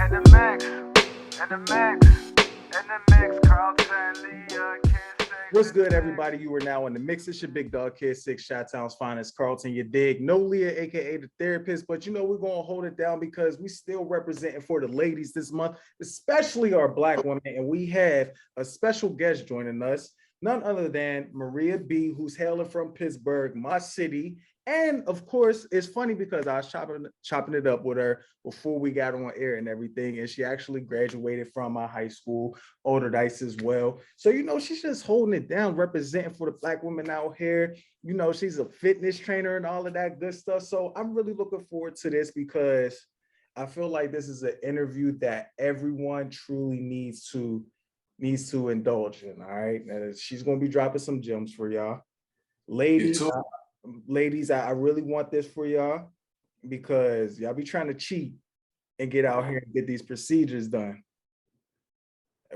In the mix, in the mix, in the mix, Carlton, Leah, Kid What's good, everybody? You are now in the mix. It's your big dog, Kid 6, Chi-Town's finest, Carlton, you dig. No Leah, aka the therapist, but you know we're gonna hold it down because we still representing for the ladies this month, especially our Black women, and we have a special guest joining us, none other than Maria B, who's hailing from Pittsburgh, my city. And of course, it's funny because I was chopping it up with her before we got on air and everything, and she actually graduated from my high school, older dice as well. So, you know, she's just holding it down, representing for the Black women out here. You know, she's a fitness trainer and all of that good stuff. So I'm really looking forward to this because I feel like this is an interview that everyone truly needs to indulge in. All right. And she's going to be dropping some gems for y'all. Ladies, I really want this for y'all because y'all be trying to cheat and get out here and get these procedures done.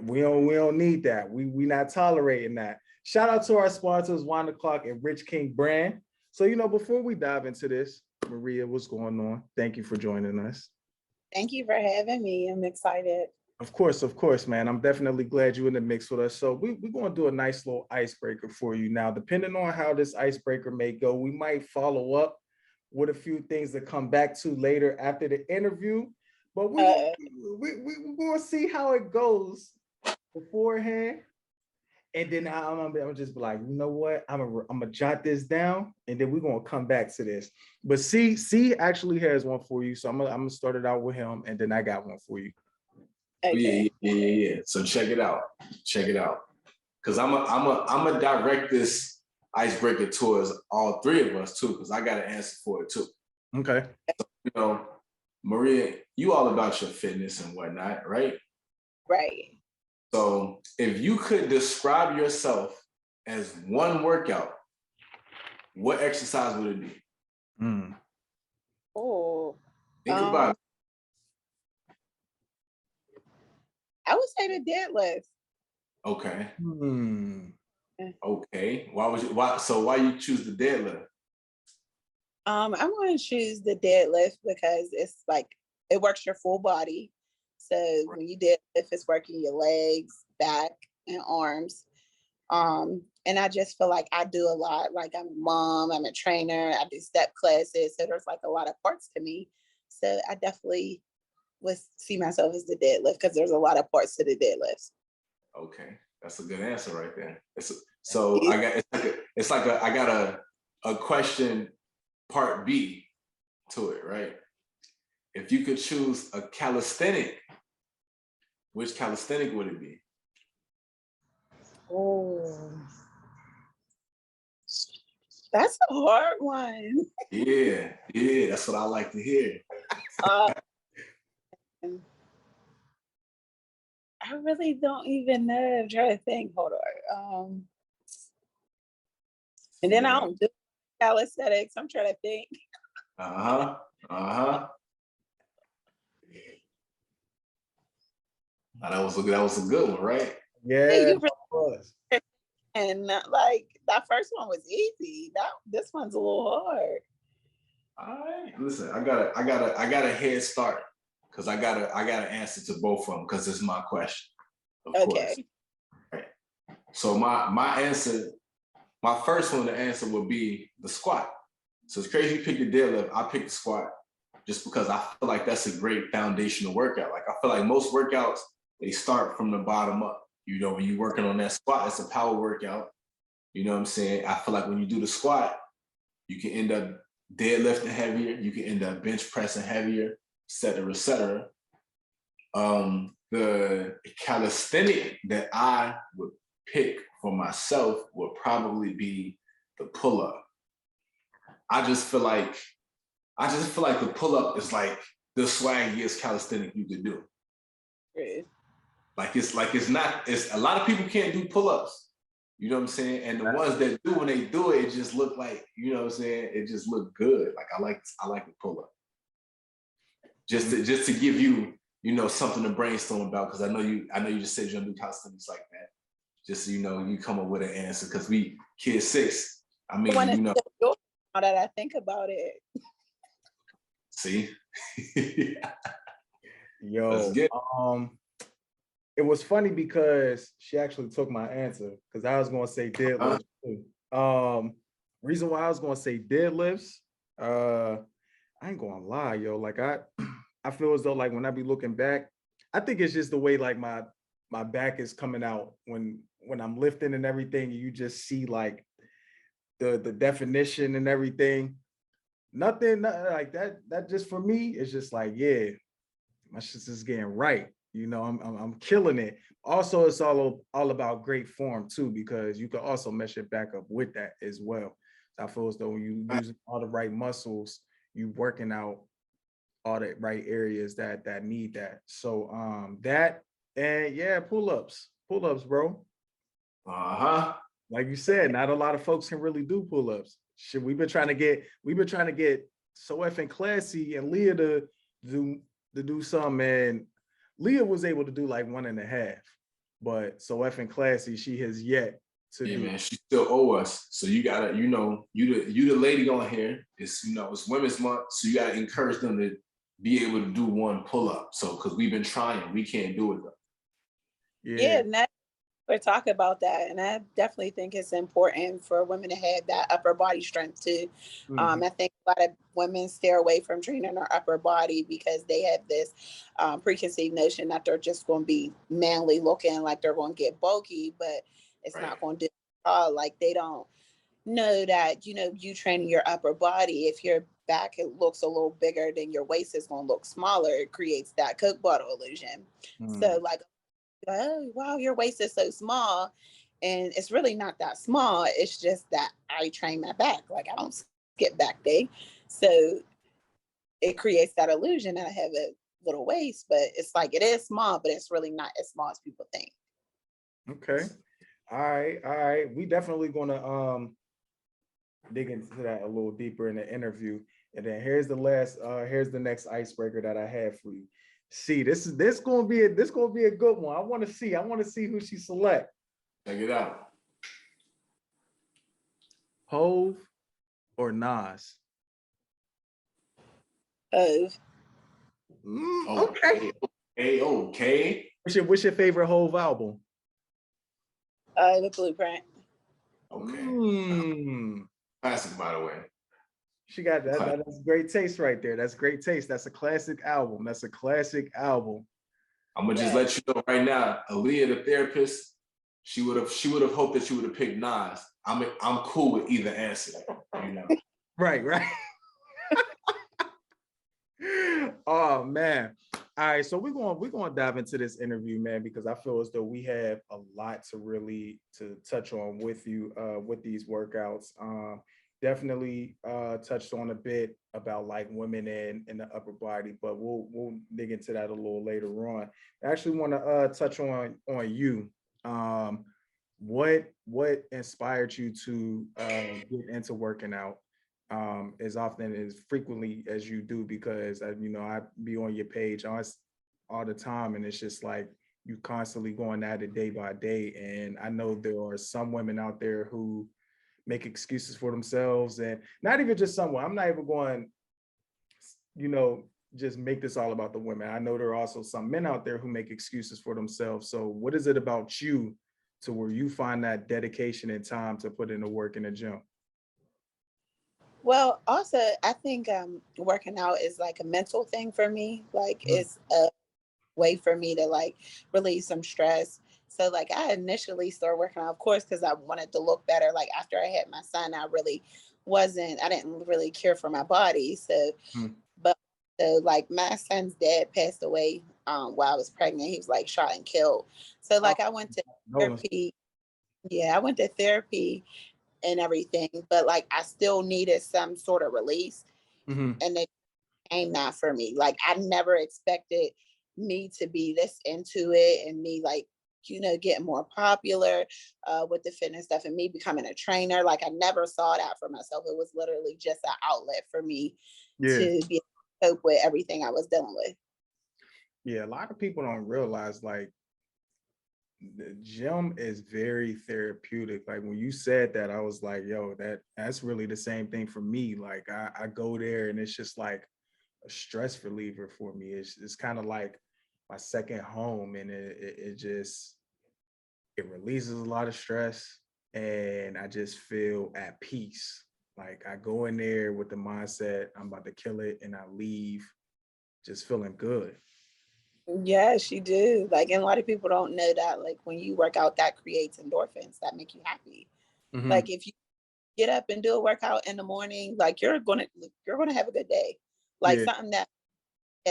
We don't need that. We not tolerating that. Shout out to our sponsors, Wind the Clock and Rich King Brand. So, you know, before we dive into this, Maria, what's going on? Thank you for joining us. Thank you for having me. I'm excited. Of course, man. I'm definitely glad you're in the mix with us. So we're going to do a nice little icebreaker for you. Now, depending on how this icebreaker may go, we might follow up with a few things to come back to later after the interview. But we're going to see how it goes beforehand. And then I'm just be like, you know what? I'm gonna jot this down, and then we're gonna come back to this. But C actually has one for you. So I'm gonna start it out with him, and then I got one for you. Okay. Yeah. So check it out. Cause I'm a direct this icebreaker towards all three of us too, because I got an answer for it too. Okay. So, you know, Maria, you all about your fitness and whatnot, right? Right. So if you could describe yourself as one workout, what exercise would it be? Oh. Think about it. I would say the deadlift. Okay. Okay. Why you choose the deadlift? I'm going to choose the deadlift because it's like it works your full body. So when you deadlift, it's working your legs, back, and arms. And I just feel like I do a lot. Like I'm a mom, I'm a trainer, I do step classes. So there's like a lot of parts to me. So I definitely would see myself as the deadlift because there's a lot of parts to the deadlifts. Okay, that's a good answer right there. I got a question part B to it, right? If you could choose a calisthenic, which calisthenic would it be? Oh, that's a hard one. Yeah, that's what I like to hear. I really don't even know. I'm trying to think. Hold on. And then I don't do calisthenics. I'm trying to think. That was a good one, right? Yeah, and like that first one was easy. This one's a little hard. All right, listen, I got a head start because I got an answer to both of them because it's my question. Of course. Right. So my answer, my first one to answer would be the squat. So it's crazy you pick the deadlift. I pick the squat just because I feel like that's a great foundational workout. Like I feel like most workouts, they start from the bottom up. You know, when you're working on that squat, it's a power workout. You know what I'm saying? I feel like when you do the squat, you can end up deadlifting heavier, you can end up bench pressing heavier, et cetera. The calisthenic that I would pick for myself would probably be the pull-up. I just feel like the pull-up is like the swaggiest calisthenic you could do. Right. It's a lot of people can't do pull-ups. You know what I'm saying? And the ones that do, when they do it, it just look like, you know what I'm saying? It just look good. Like I like the pull-up. Just to give you, you know, something to brainstorm about, because I know you just said you're gonna do calisthenics like that. Just so you know, you come up with an answer, because we Kid 6. I mean, you know. Now that I think about it. See? Yo, get it was funny because she actually took my answer because I was gonna say deadlifts too. Reason why I was gonna say deadlifts, I ain't gonna lie, yo. Like I feel as though like when I be looking back, I think it's just the way like my back is coming out when I'm lifting and everything. You just see like the definition and everything. Nothing like that. That just for me, it's just like, yeah, my shit's just getting right. You know, I'm killing it. Also, it's all about great form too, because you can also measure back up with that as well. I feel as though when you using all the right muscles, you working out all the right areas that need that. So that and yeah, pull-ups, bro. Like you said, not a lot of folks can really do pull-ups. Shit, we've been trying to get so effing classy and Leah to do some, and Leah was able to do like 1.5, but so effing classy, she has yet to do. Man, she still owe us. So you gotta, you the lady on here. It's it's Women's Month, so you gotta encourage them to be able to do one pull-up. So because we've been trying, we can't do it though. Yeah, and we're talking about that, and I definitely think it's important for women to have that upper body strength too. I think a lot of women stay away from training their upper body because they have this preconceived notion that they're just going to be manly looking, like they're going to get bulky, but it's not going to do like they don't know that you training your upper body, if your back it looks a little bigger, then your waist is going to look smaller. It creates that Coke bottle illusion. So like, oh wow, your waist is so small, and it's really not that small. It's just that I train my back. Like I don't skip back day, so it creates that illusion that I have a little waist, but it's like it is small, but it's really not as small as people think. Okay. All right. We definitely gonna dig into that a little deeper in the interview. And then here's the next icebreaker that I have for you. See, this gonna be a good one. I want to see who she select. Check it out. Hove or Nas? Hove. Okay. Okay. What's your favorite Hove album? The Blueprint. Okay. Classic, by the way. She got that. That's great taste right there. That's great taste. That's a classic album. I'm gonna just let you know right now, Aaliyah, the therapist, she would have hoped that you would have picked Nas. I'm cool with either answer, Right. Oh man. All right, so we're going to dive into this interview, man, because I feel as though we have a lot to touch on with you with these workouts. Definitely touched on a bit about like women in the upper body, but we'll dig into that a little later on. I actually want to touch on you. What inspired you to get into working out as often as frequently as you do? Because I be on your page all the time, and it's just like you constantly going at it day by day. And I know there are some women out there who make excuses for themselves, and not even just someone. I'm not even going, just make this all about the women. I know there are also some men out there who make excuses for themselves. So what is it about you to where you find that dedication and time to put in the work in the gym? Well, also, I think working out is like a mental thing for me. Like it's a way for me to like release some stress. So like I initially started working out, of course, because I wanted to look better. Like after I had my son, I didn't really care for my body. So, but so like my son's dad passed away while I was pregnant. He was like shot and killed. So like I went to therapy. Yeah, I went to therapy and everything, but like I still needed some sort of release. And they came that for me. Like I never expected me to be this into it, and me like getting more popular with the fitness stuff, and me becoming a trainer. Like I never saw that for myself. It was literally just an outlet for me to be able to cope with everything I was dealing with. Yeah, a lot of people don't realize like the gym is very therapeutic. Like when you said that, I was like, yo, that's really the same thing for me. Like I go there and it's just like a stress reliever for me. It's kind of like my second home, and it just, it releases a lot of stress, and I just feel at peace. Like I go in there with the mindset I'm about to kill it, and I leave just feeling good. Yes, you do. Like, and a lot of people don't know that. Like, when you work out, that creates endorphins that make you happy. Mhm. Like, if you get up and do a workout in the morning, like you're gonna have a good day. Like Yeah. something that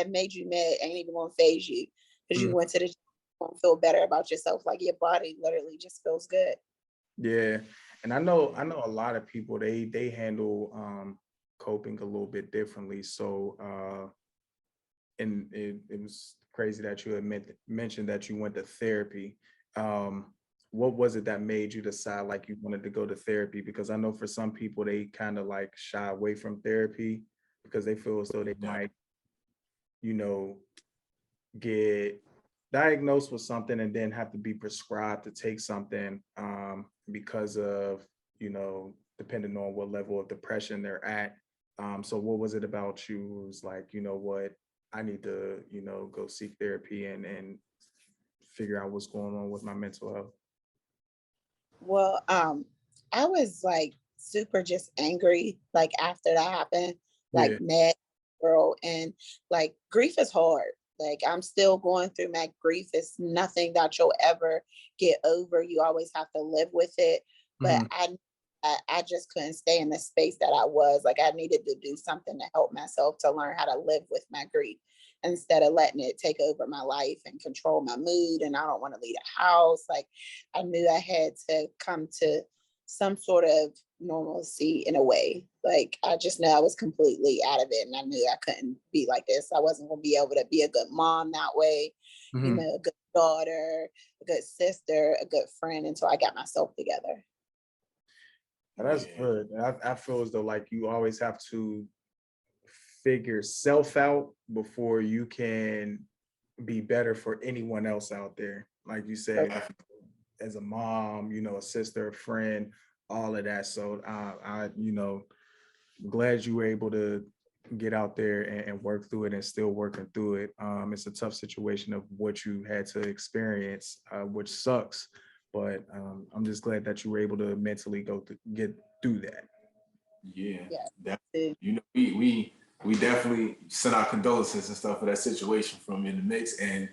made you mad ain't even gonna phase you because you Mhm. went to the gym, gonna feel better about yourself. Like your body literally just feels good. Yeah. And I know a lot of people, they handle coping a little bit differently. So and it was crazy that you had mentioned that you went to therapy. What was it that made you decide like you wanted to go to therapy? Because I know for some people they kind of like shy away from therapy because they feel as though they might, you know, get diagnosed with something and then have to be prescribed to take something because of, depending on what level of depression they're at. So what was it about you who was like, you know what, I need to, go seek therapy and figure out what's going on with my mental health? Well, I was like super just angry, like after that happened, like Yeah. mad girl, and like grief is hard. Like I'm still going through my grief. It's nothing that you'll ever get over. You always have to live with it. But Mhm. I just couldn't stay in the space that I was. Like I needed to do something to help myself to learn how to live with my grief instead of letting it take over my life and control my mood. And I don't want to leave the house. Like I knew I had to come to some sort of normalcy in a way. Like I just knew I was completely out of it, and I knew I couldn't be like this. I wasn't going to be able to be a good mom that way, Mhm. a good daughter, a good sister, a good friend until I got myself together. And that's Yeah. good. And I feel as though like you always have to figure self out before you can be better for anyone else out there. Like you said, as a mom, a sister, a friend, all of that. So glad you were able to get out there and work through it and still working through it. It's a tough situation of what you had to experience, which sucks. But I'm just glad that you were able to mentally get through that. Yeah, Yeah. that we definitely send our condolences and stuff for that situation from In the Mix, and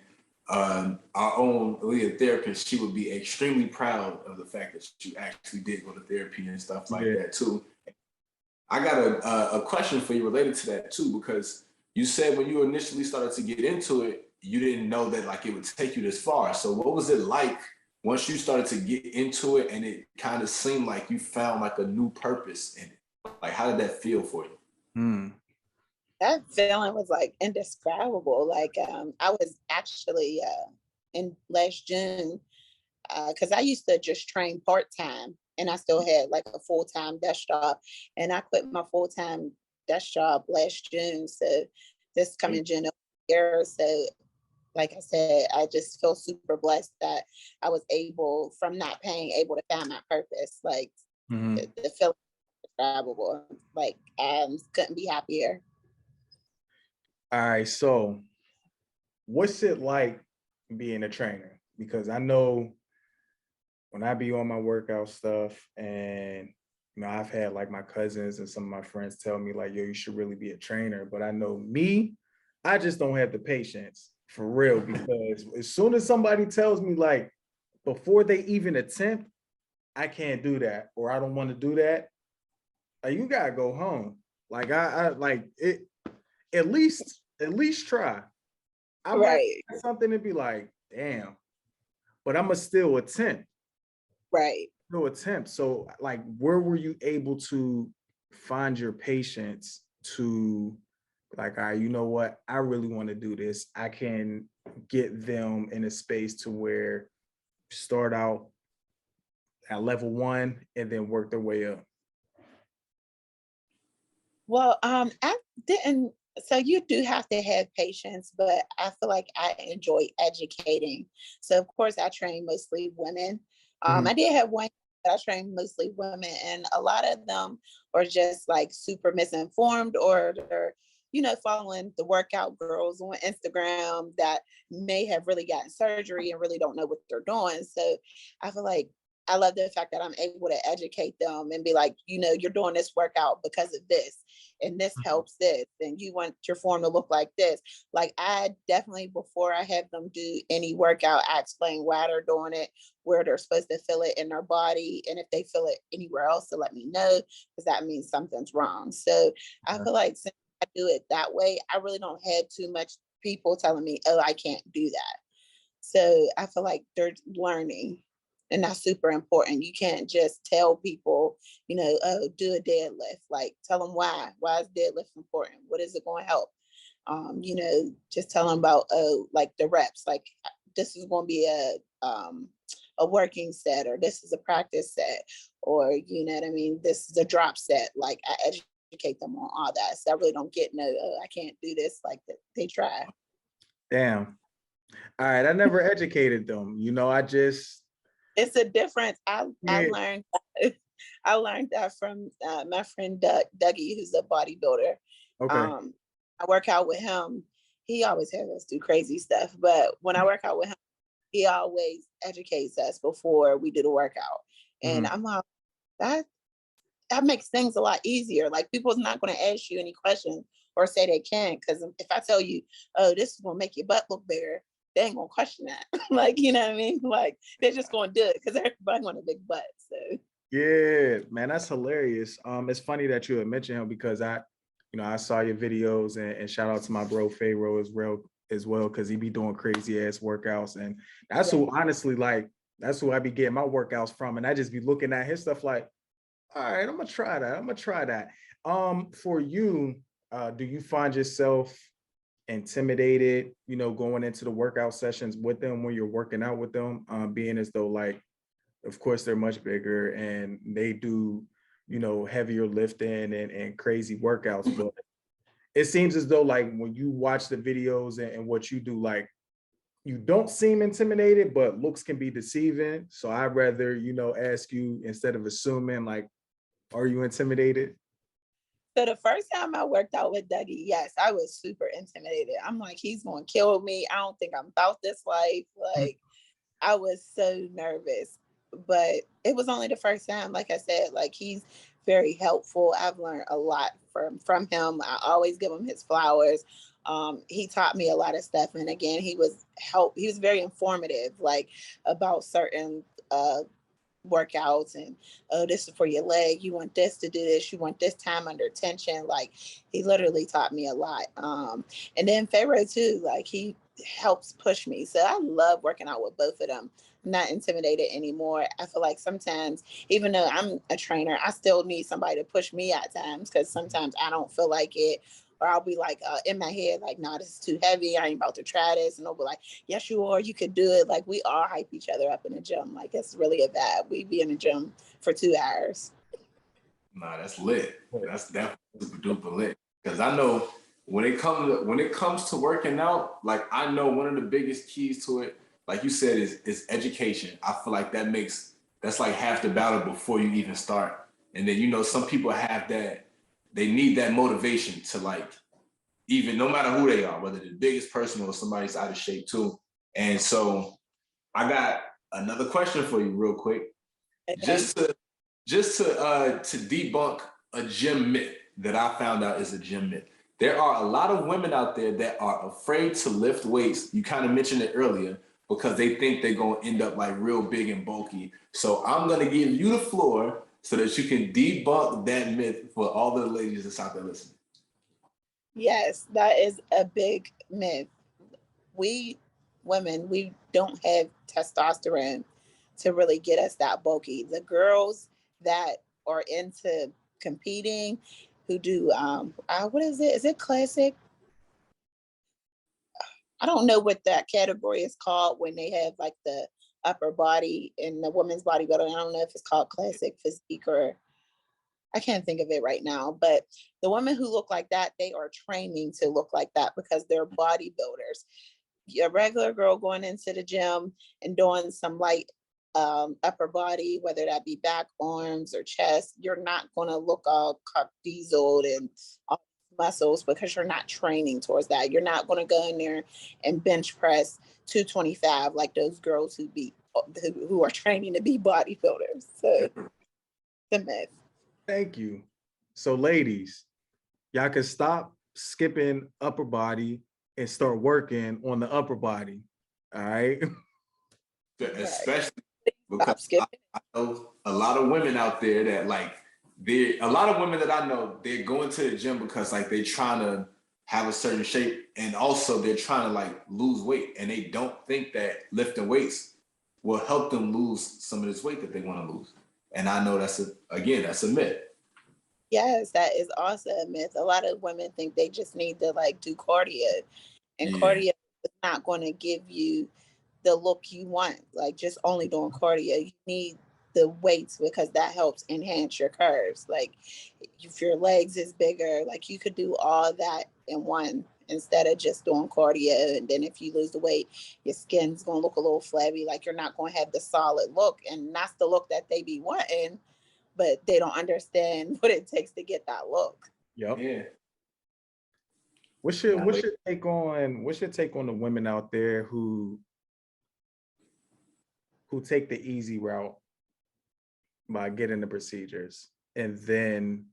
our own Leah therapist. She would be extremely proud of the fact that you actually did go to therapy and stuff like Yeah. that too. I got a question for you related to that too, because you said when you initially started to get into it, you didn't know that like it would take you this far. So what was it like once you started to get into it and it kind of seemed like you found like a new purpose in it? Like how did that feel for you? Hmm. That feeling was like indescribable. Like I was actually in last June because I used to just train part time, and I still had like a full time desk job, and I quit my full time desk job last June. So this coming June year, so like I said, I just feel super blessed that I was able, from not paying, able to find my purpose. Like Hmm. the feeling is indescribable. Like I couldn't be happier. All right. So what's it like being a trainer? Because I know when I be on my workout stuff and I've had like my cousins and some of my friends tell me like, yo, you should really be a trainer. But I know me, I just don't have the patience for real, because as soon as somebody tells me like before they even attempt, I can't do that or I don't want to do that, like, you gotta go home. Like I like it, at least try. I might Right, have something to be like, damn, but I'm gonna still attempt. right. No attempt. So, like, where were you able to find your patience to, like, all right, you know what? I really want to do this. I can get them in a space to where start out at level one and then work their way up. Well, I didn't. So you do have to have patience, but I feel like I enjoy educating. So of course, I train mostly women. Mhm. I did have one, but I trained mostly women, and a lot of them are just like super misinformed, or they're following the workout girls on Instagram that may have really gotten surgery and really don't know what they're doing. So I feel like I love the fact that I'm able to educate them and be like, you're doing this workout because of this, and this helps this, and you want your form to look like this. Like, I definitely, before I have them do any workout, I explain why they're doing it, where they're supposed to feel it in their body, and if they feel it anywhere else, to let me know, because that means something's wrong. So I feel like since I do it that way, I really don't have too much people telling me, oh, I can't do that. So I feel like they're learning, and that's super important. You can't just tell people, oh, do a deadlift. Like, tell them why. Why is deadlift important? What is it going to help? Just tell them about, like the reps. Like, this is going to be a working set, or this is a practice set, or this is a drop set. Like, I educate them on all that. So I really don't get I can't do this. Like, they try. Damn. All right, I never educated them. It's a difference. I Yeah. learned that from my friend Dougie, who's a bodybuilder. Okay. I work out with him. He always has us do crazy stuff, but when I work out with him, he always educates us before we do the workout. And I'm like, that makes things a lot easier. Like, people's not going to ask you any questions or say they can, because if I tell you, oh, this is going to make your butt look bigger, they ain't going to question that. Like, you know what I mean? Like, they're just going to do it because everybody want a big butt. So Yeah, man, that's hilarious. It's funny that you had mentioned him, because I saw your videos, and shout out to my bro Pharaoh as well, because he be doing crazy ass workouts, and that's who honestly, like, that's who I be getting my workouts from, and I just be looking at his stuff like, all right, I'm gonna try that. For you, do you find yourself intimidated, going into the workout sessions with them when you're working out with them, being as though, like, of course they're much bigger and they do, heavier lifting and crazy workouts, but it seems as though, like, when you watch the videos and what you do, like, you don't seem intimidated, but looks can be deceiving. So I'd rather, ask you, instead of assuming, like, are you intimidated? So the first time I worked out with Dougie, yes, I was super intimidated. I'm like, he's going to kill me. I don't think I'm about this life. Like, I was so nervous, but it was only the first time. Like I said, like, he's very helpful. I've learned a lot from him. I always give him his flowers. He taught me a lot of stuff. And again, he was very informative, like, about certain workouts, and, oh, this is for your leg, you want this to do this, you want this time under tension. Like, he literally taught me a lot. And then Pharaoh too, like, he helps push me. So I love working out with both of them. I'm not intimidated anymore. I feel like sometimes, even though I'm a trainer, I still need somebody to push me at times, because sometimes I don't feel like it, or I'll be like, in my head, like, no, this is too heavy, I ain't about to try this. And they'll be like, yes, you are, you could do it. Like, we all hype each other up in the gym. Like, it's really a vibe. We be in the gym for 2 hours. Nah, that's lit. That's definitely super duper lit. Because I know when it comes to working out, like, I know one of the biggest keys to it, like you said, is education. I feel like that's like half the battle before you even start. And then, some people have that, they need that motivation to, like, even no matter who they are, whether the biggest person or somebody's out of shape too. And so I got another question for you real quick. Okay. Just to debunk a gym myth that I found out is a gym myth. There are a lot of women out there that are afraid to lift weights. You kind of mentioned it earlier, because they think they're going to end up like real big and bulky. So I'm going to give you the floor so that you can debunk that myth for all the ladies that's out there listening. Yes, that is a big myth. We women, we don't have testosterone to really get us that bulky. The girls that are into competing, who do what is it? Is it classic? I don't know what that category is called when they have, like, the upper body in the women's bodybuilding. I don't know if it's called classic physique, or I can't think of it right now. But the women who look like that, they are training to look like that because they're bodybuilders. A regular girl going into the gym and doing some light upper body, whether that be back, arms, or chest, you're not going to look all dieseled and all muscles because you're not training towards that. You're not going to go in there and bench press 225 like those girls who are training to be bodybuilders. So the myth. Thank you. So ladies, y'all can stop skipping upper body and start working on the upper body. All right. Especially because I know a lot of women out there that like a lot of women that I know, they're going to the gym because like they're trying to have a certain shape, and also they're trying to like lose weight, and they don't think that lifting weights will help them lose some of this weight that they want to lose. And I know that's a myth. Yes, that is also a myth. A lot of women think they just need to like do cardio, and cardio is not going to give you the look you want. Like just only doing cardio, you need the weights because that helps enhance your curves. Like if your legs is bigger, like you could do all that in one instead of just doing cardio. And then if you lose the weight, your skin's gonna look a little flabby, like you're not gonna have the solid look. And that's the look that they be wanting, but they don't understand what it takes to get that look. Yep. Yeah. What's your take on the women out there who take the easy route by getting the procedures and then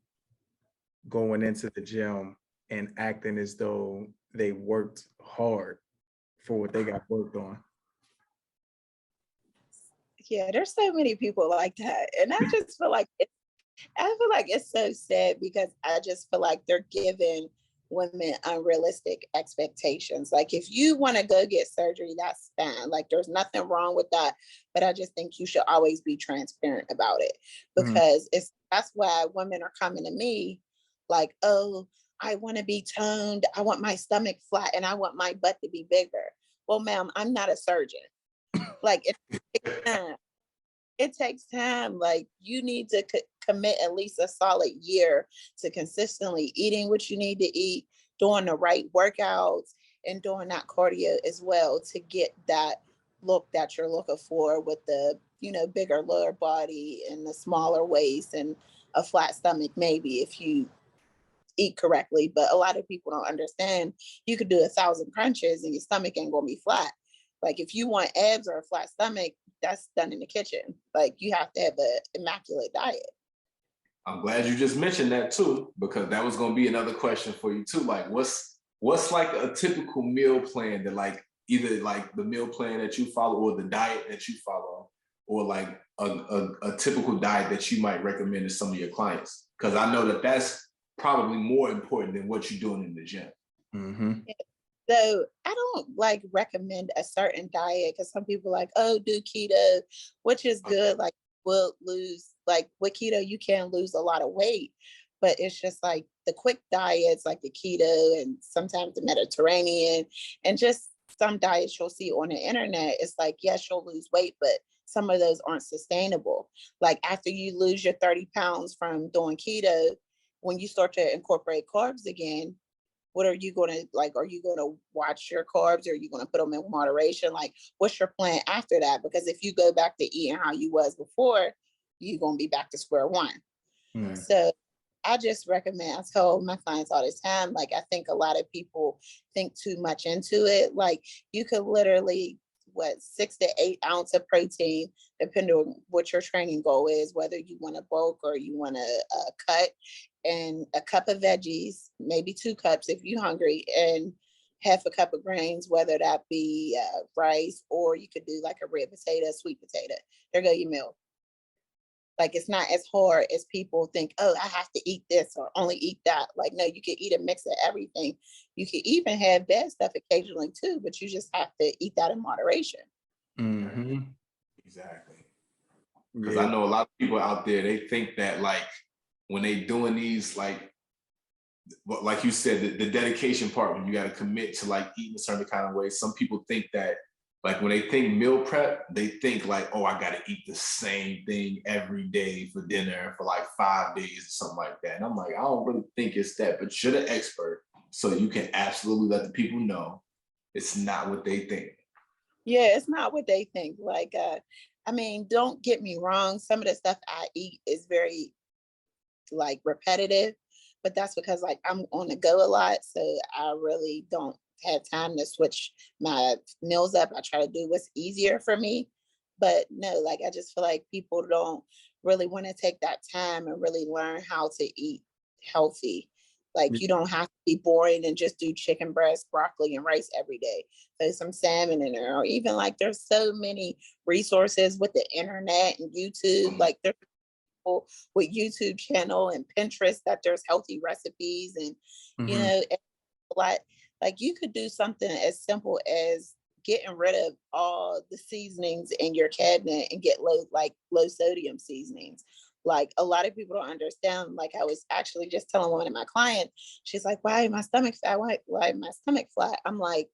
going into the gym and acting as though they worked hard for what they got worked on? Yeah, there's so many people like that. And I just feel like it's so sad because I just feel like they're giving women unrealistic expectations. Like if you want to go get surgery, that's fine. Like there's nothing wrong with that. But I just think you should always be transparent about it, because that's why women are coming to me like, oh, I want to be toned. I want my stomach flat and I want my butt to be bigger. Well, ma'am, I'm not a surgeon. Like it takes time. It takes time. Like you need to commit at least a solid year to consistently eating what you need to eat, doing the right workouts, and doing that cardio as well to get that look that you're looking for with the, bigger lower body and the smaller waist and a flat stomach, maybe if you eat correctly. But a lot of people don't understand you could do 1,000 crunches and your stomach ain't gonna be flat. Like if you want abs or a flat stomach, that's done in the kitchen. Like you have to have an immaculate diet. I'm glad you just mentioned that too, because that was going to be another question for you too. Like what's like a typical meal plan that like either like the meal plan that you follow or the diet that you follow, or like a typical diet that you might recommend to some of your clients? Because I know that that's probably more important than what you're doing in the gym. Yeah. So I don't like recommend a certain diet because some people like, oh, do keto, which is good. Like will lose, like with keto, you can lose a lot of weight, but it's just like the quick diets, like the keto and sometimes the Mediterranean and just some diets you'll see on the internet. It's like, yes, you'll lose weight, but some of those aren't sustainable. Like after you lose your 30 pounds from doing keto, when you start to incorporate carbs again, what are you going to like? Are you going to watch your carbs? Or are you going to put them in moderation? Like, what's your plan after that? Because if you go back to eating how you was before, you're going to be back to square one. So I just recommend, I tell my clients all the time, like, I think a lot of people think too much into it. Like you could literally, 6 to 8 ounces of protein, depending on what your training goal is, whether you want to bulk or you want to cut, and a cup of veggies, maybe 2 cups if you're hungry, and half a cup of grains, whether that be rice, or you could do like a red potato, sweet potato. There go your meal. Like it's not as hard as people think, oh, I have to eat this or only eat that. Like, no, you can eat a mix of everything. You can even have bad stuff occasionally too, but you just have to eat that in moderation. Exactly. Because I know a lot of people out there, they think that like when they doing these, like you said, the dedication part, when you got to commit to like eating a certain kind of way, some people think that like when they think meal prep, they think like, oh, I got to eat the same thing every day for dinner for like 5 days or something like that. And I'm like, I don't really think it's that, but you're the expert. So you can absolutely let the people know it's not what they think. Yeah, it's not what they think. Like, I mean, don't get me wrong. Some of the stuff I eat is very like repetitive, but that's because like I'm on the go a lot. So I really don't have time to switch my meals up. I try to do what's easier for me. But no, like I just feel like people don't really want to take that time and really learn how to eat healthy. Like you don't have to be boring and just do chicken breast, broccoli, and rice every day. There's some salmon in there, or even like there's so many resources with the internet and YouTube. Like there's people with YouTube channel and Pinterest that there's healthy recipes and you know a lot. Like you could do something as simple as getting rid of all the seasonings in your cabinet and get low sodium seasonings. Like a lot of people don't understand. Like I was actually just telling one of my clients, she's like, why my stomach fat? Why my stomach flat? I'm like,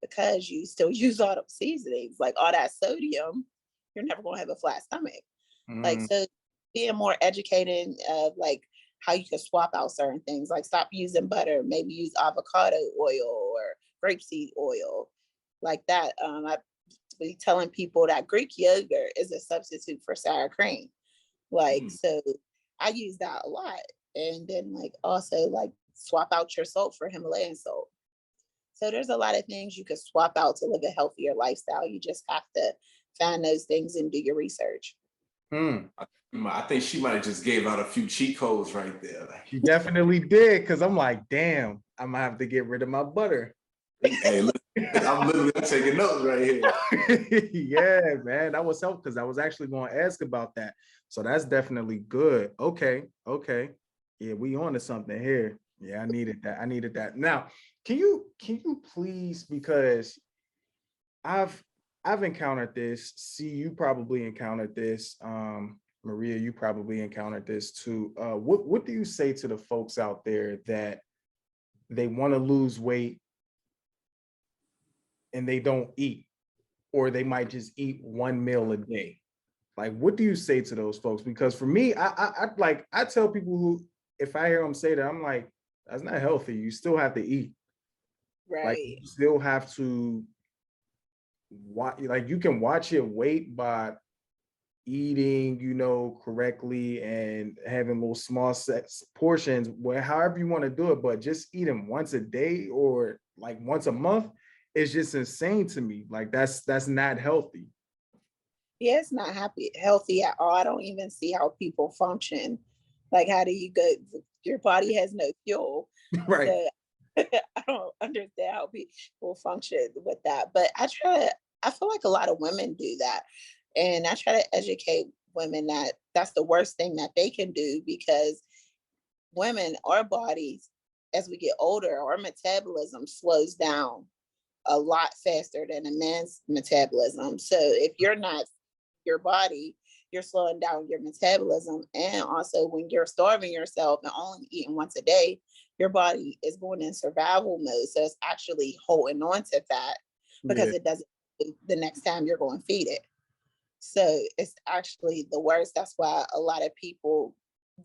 because you still use all the seasonings, like all that sodium, you're never gonna have a flat stomach. Like so being more educated of like how you can swap out certain things, like stop using butter, maybe use avocado oil or grapeseed oil, like that. I be telling people that Greek yogurt is a substitute for sour cream. Like, so I use that a lot. And then like also like swap out your salt for Himalayan salt. So there's a lot of things you can swap out to live a healthier lifestyle. You just have to find those things and do your research. I think she might have just gave out a few cheat codes right there. She definitely did, because I'm like, damn, I'm gonna have to get rid of my butter. Hey, look, I'm literally taking notes right here. Yeah, man, that was helpful because I was actually going to ask about that. So that's definitely good. Okay. Yeah, we on to something here. Yeah, I needed that. Now, can you please, because I've encountered this. See, you probably encountered this. Maria, you probably encountered this too. What do you say to the folks out there that they want to lose weight and they don't eat, or they might just eat one meal a day? Like, what do you say to those folks? Because for me, I tell people who, if I hear them say that, I'm like, that's not healthy. You still have to eat. Right. Like, you still have to watch. Like, you can watch your weight by eating, correctly and having little small portions, where however you want to do it, but just eating once a day or like once a month is just insane to me. Like that's not healthy. Yeah, it's not healthy at all. I don't even see how people function. Like, how do you go? Your body has no fuel. Right. So, I don't understand how people function with that. But I feel like a lot of women do that. And I try to educate women that that's the worst thing that they can do, because women, our bodies, as we get older, our metabolism slows down a lot faster than a man's metabolism. So if you're not your body, you're slowing down your metabolism. And also when you're starving yourself and only eating once a day, your body is going in survival mode. So it's actually holding on to fat because it doesn't the next time you're going to feed it. So it's actually the worst. That's why a lot of people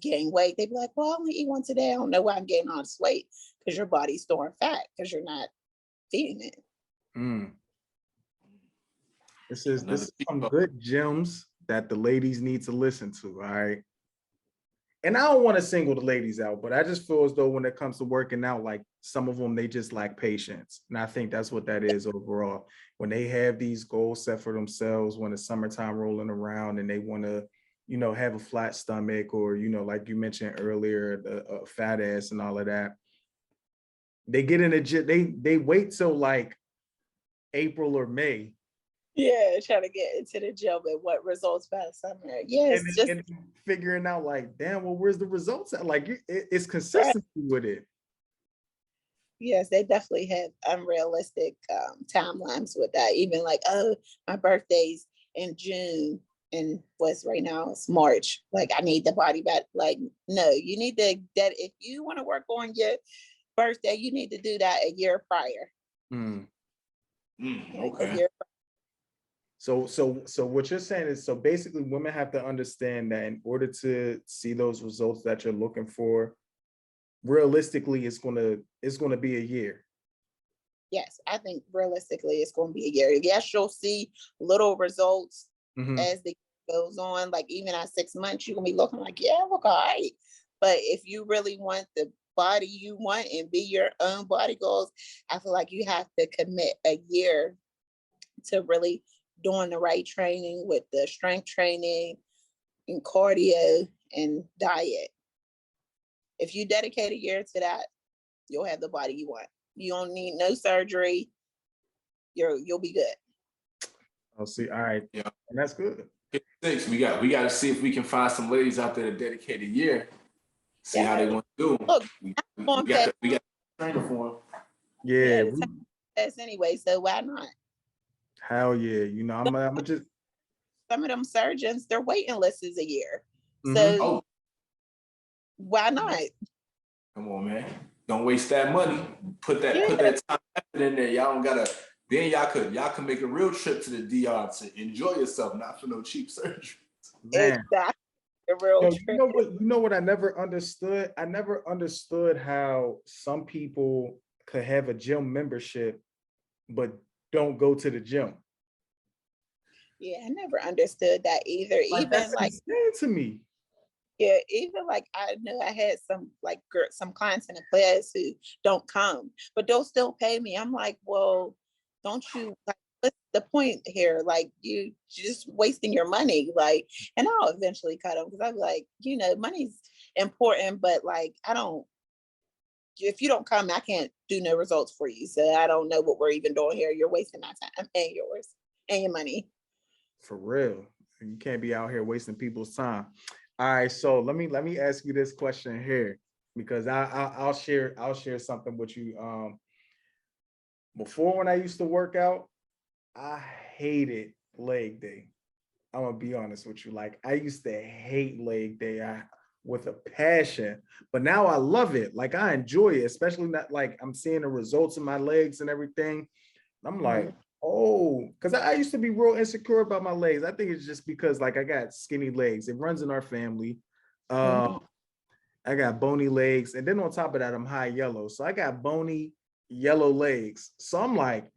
gain weight. They be like, well, I only eat once a day. I don't know why I'm gaining all this weight, because your body's storing fat because you're not feeding it. This is some good gems that the ladies need to listen to. All right. And I don't want to single the ladies out, but I just feel as though when it comes to working out, like some of them, they just lack patience. And I think that's what that is overall. When they have these goals set for themselves, when the summertime rolling around and they want to, have a flat stomach, or, like you mentioned earlier, a fat ass and all of that, they get in the gym, they wait till like April or May. Yeah, trying to get into the gym and what results by the summer. Yeah, and figuring out like, damn, well, where's the results at? Like, it's consistency with it. Yes, they definitely have unrealistic timelines with that. Even like, oh, my birthday's in June, and what's right now it's March. Like, I need the body back. Like, no, you need to if you want to work on your birthday, you need to do that a year prior. Okay. So what you're saying is, so basically women have to understand that in order to see those results that you're looking for, realistically, it's gonna be a year. Yes, I think realistically it's going to be a year. Yes, you'll see little results as the year goes on. Like even at 6 months, you're gonna be looking like, yeah, look all right. But if you really want the body you want and be your own body goals, I feel like you have to commit a year to really doing the right training with the strength training and cardio and diet. If you dedicate a year to that, you'll have the body you want. You don't need no surgery. You'll be good. I'll see. All right. Yeah. And that's good. 6, we got to see if we can find some ladies out there to dedicate a year, see how they want to do. Look, we got the trainer for them. Yeah. That's anyway, so why not? Hell yeah. You know, I'm just. Some of them surgeons, their waiting list is a year. Mhm. So why not? Come on, man. Don't waste that money. Put that time in there. Y'all don't gotta. Then y'all can make a real trip to the DR to enjoy yourself, not for no cheap surgery. Man. Exactly. A real Yo, trip. you know what I never understood? I never understood how some people could have a gym membership but don't go to the gym. Yeah, I never understood that either. Like, that's insane to me. Yeah, even like I know I had some like some clients in the class who don't come, but they'll still pay me. I'm like, well, don't you like what's the point here? Like you just wasting your money. Like, and I'll eventually cut them because I'm like, you know, money's important, but like I don't. If you don't come, I can't do no results for you. So I don't know what we're even doing here. You're wasting my time and yours and your money. For real. You can't be out here wasting people's time. All right, so let me ask you this question here, because I'll share something with you. Before, when I used to work out, I hated leg day. I'm gonna be honest with you. Like, I used to hate leg day with a passion, but now I love it. Like, I enjoy it, especially not like I'm seeing the results of my legs and everything. I'm like, oh, because I used to be real insecure about my legs. I think it's just because like I got skinny legs. It runs in our family. I got bony legs, and then on top of that, I'm high yellow. So I got bony yellow legs. So I'm like,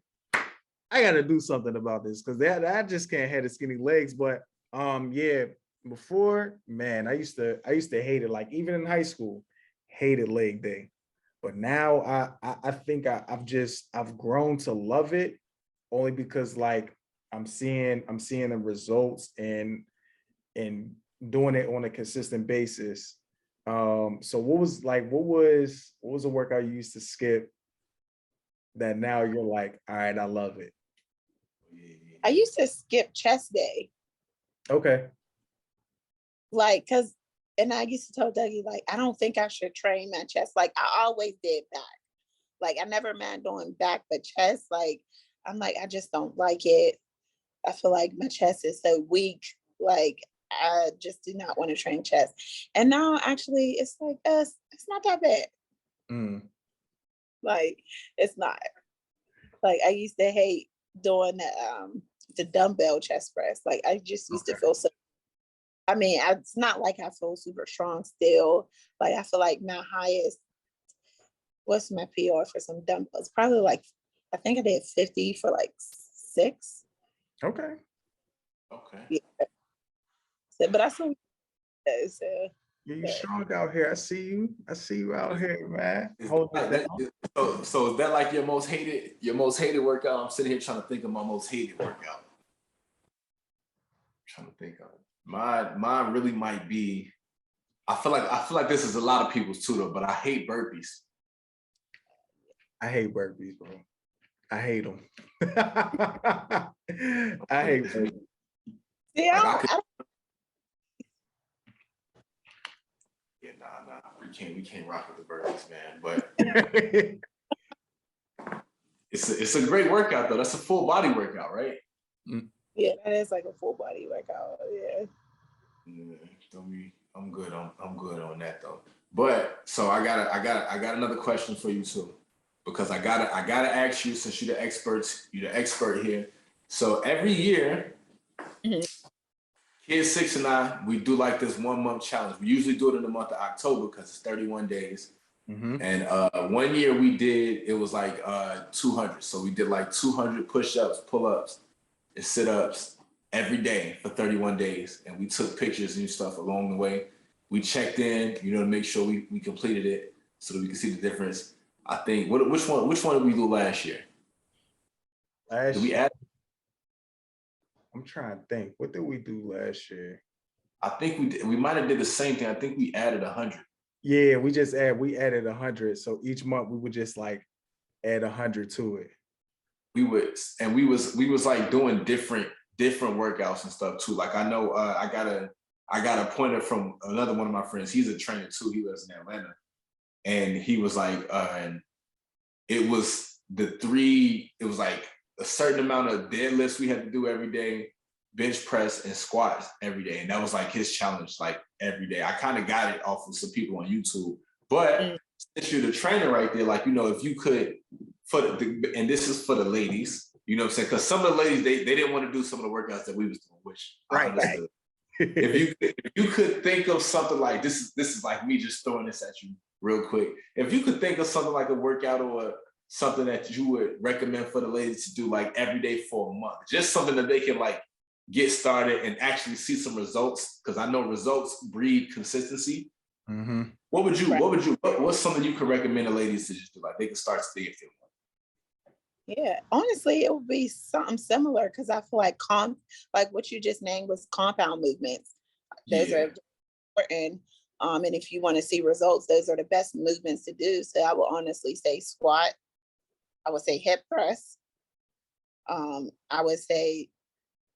I got to do something about this because I just can't have the skinny legs. But yeah, before, man, I used to hate it. Like, even in high school, hated leg day. But now I think I've grown to love it, only because like I'm seeing the results and doing it on a consistent basis. So what was a workout you used to skip that now you're like, all right, I love it? I used to skip chest day. Okay. Like, and I used to tell Dougie, like, I don't think I should train my chest. Like, I always did back. Like, I never mind doing back, but chest, like, I'm like, I just don't like it. I feel like my chest is so weak. Like, I just do not want to train chest. And now, actually, it's like, it's not that bad. Like, it's not. Like, I used to hate doing the dumbbell chest press. Like, I just used to feel so. I mean, it's not like I feel super strong still. Like, I feel like my highest, what's my PR for some dumbbells? Probably like, I think I did 50 for like 6. Okay. Yeah. So, but I still, so. Yeah, you strong out here. I see you out here, man. So is that like your most hated workout? I'm sitting here trying to think of my most hated workout. I'm trying to think of it. Mine really might be. I feel like this is a lot of people's too, though. But I hate burpees. I hate burpees, bro. I hate them. I hate burpees. Yeah, Yeah, nah. We can't rock with the burpees, man. But it's a great workout though. That's a full body workout, right? Yeah, that is like a full body workout. Yeah. I'm good on that though. But so I got another question for you too, because I gotta ask you, since you're the expert here. So every year, Kid 6 and I, we do like this 1 month challenge. We usually do it in the month of October because it's 31 days. And 1 year we did, it was like 200. So we did like 200 push-ups, pull-ups, and sit-ups every day for 31 days. And we took pictures and stuff along the way. we checked in, you know, to make sure we completed it so that we can see the difference. I think which one did we do last year? Did we add? I'm trying to think. What did we do last year? I think we might have did the same thing. I think we added 100. Yeah, we added 100. So each month we would just like add 100 to it. We was like doing different workouts and stuff too. Like I know I got a pointer from another one of my friends. He's a trainer too. He lives in Atlanta, and he was like, and it was like a certain amount of deadlifts we had to do every day, bench press and squats every day, and that was like his challenge, like every day. I kind of got it off of some people on YouTube, but since you're the trainer right there, like, you know, if you could, and this is for the ladies, you know what I'm saying? Because some of the ladies, they didn't want to do some of the workouts that we was doing, which I understood. If you could think of something like this is like me just throwing this at you real quick. If you could think of something like a workout or something that you would recommend for the ladies to do like every day for a month, just something that they can like get started and actually see some results, because I know results breed consistency. Mm-hmm. What's something you could recommend the ladies to just do? Like they can start today if they want. Yeah, honestly, it would be something similar, because I feel like what you just named was compound movements. Those are important. And if you want to see results, those are the best movements to do. So I would honestly say squat. I would say hip press. I would say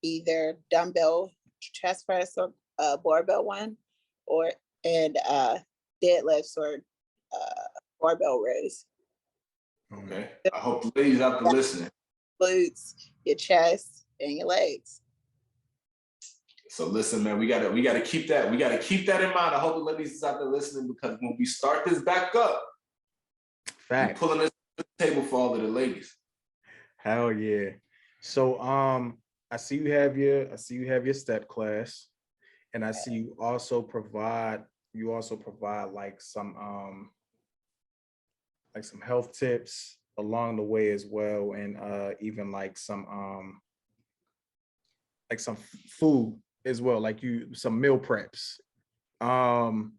either dumbbell chest press or barbell one, and deadlifts or barbell rows. Okay. I hope the ladies out there listening. Glutes, your chest, and your legs. So listen, man, we gotta keep that in mind. I hope the ladies is out there listening, because when we start this back up, we're pulling this to the table for all of the ladies. Hell yeah. So I see you have your step class, and I see you also provide like some health tips along the way as well, and even like some food as well, like some meal preps. Do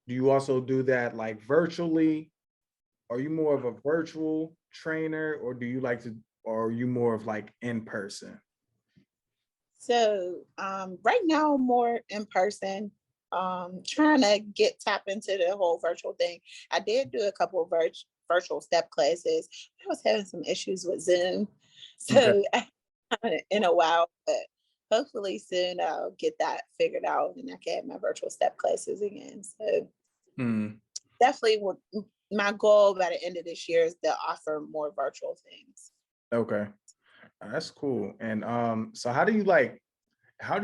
you also do that like virtually? Are you more of a virtual trainer, or are you more of like in person? So right now, more in person. Trying to tap into the whole virtual thing. I did do a couple of virtual step classes. I was having some issues with Zoom, so in a while, but hopefully soon I'll get that figured out and I can have my virtual step classes again. So definitely my goal by the end of this year is to offer more virtual things. Okay, that's cool. And so how do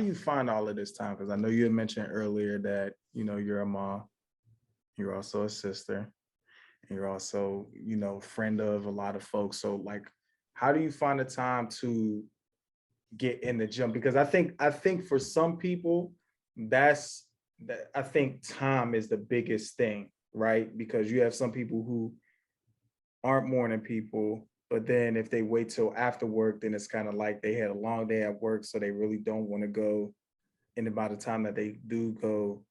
you find all of this time? Because I know you had mentioned earlier that, you know, you're a mom, you're also a sister, and you're also, you know, friend of a lot of folks. So like, how do you find the time to get in the gym? Because I think for some people, I think time is the biggest thing, right? Because you have some people who aren't morning people, but then if they wait till after work, then it's kind of like they had a long day at work, so they really don't want to go. And by the time that they do go,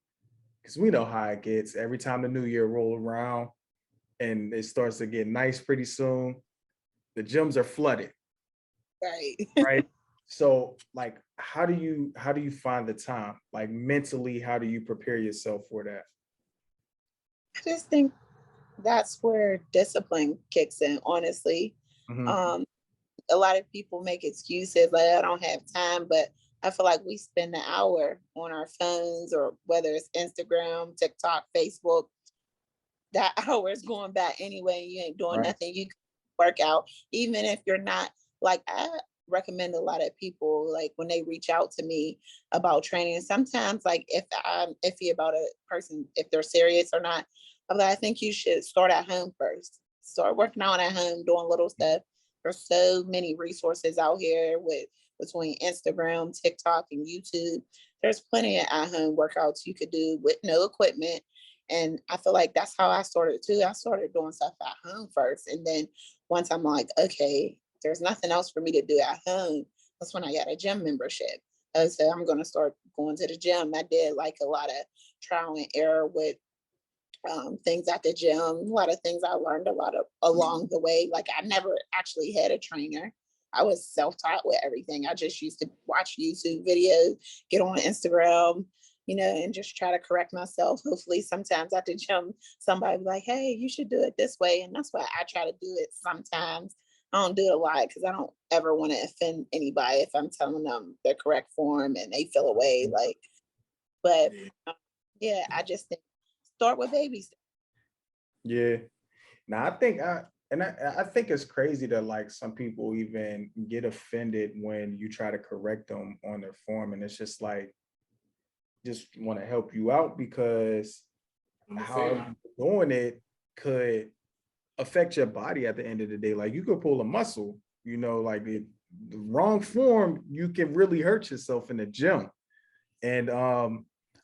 because we know how it gets, every time the new year roll around and it starts to get nice pretty soon, the gyms are flooded. Right. Right. So like, how do you find the time? Like mentally, how do you prepare yourself for that? I just think that's where discipline kicks in, honestly. Mm-hmm. A lot of people make excuses like, I don't have time, but I feel like we spend an hour on our phones, or whether it's Instagram, TikTok, Facebook, that hour is going back anyway. You ain't doing nothing. You can work out, even if you're not, like, I recommend a lot of people, like when they reach out to me about training, sometimes like if I'm iffy about a person, if they're serious or not, I'm like, I think you should start at home first. Start working out at home, doing little stuff. There's so many resources out here between Instagram, TikTok, and YouTube. There's plenty of at-home workouts you could do with no equipment. And I feel like that's how I started too. I started doing stuff at home first. And then once I'm like, okay, there's nothing else for me to do at home, that's when I got a gym membership. So I'm gonna start going to the gym. I did like a lot of trial and error with things at the gym. A lot of things I learned a lot of along the way. Like I never actually had a trainer. I was self-taught with everything. I just used to watch YouTube videos, get on Instagram, you know, and just try to correct myself. Hopefully sometimes at the gym, somebody be like, hey, you should do it this way. And that's why I try to do it sometimes. I don't do it a lot because I don't ever want to offend anybody if I'm telling them the correct form and they feel away. Like, but yeah, I just think start with babies. Yeah. Now I think it's crazy that like some people even get offended when you try to correct them on their form, and it's just like just want to help you out because how you're doing it could affect your body at the end of the day. Like you could pull a muscle, you know, like the wrong form, you can really hurt yourself in the gym. And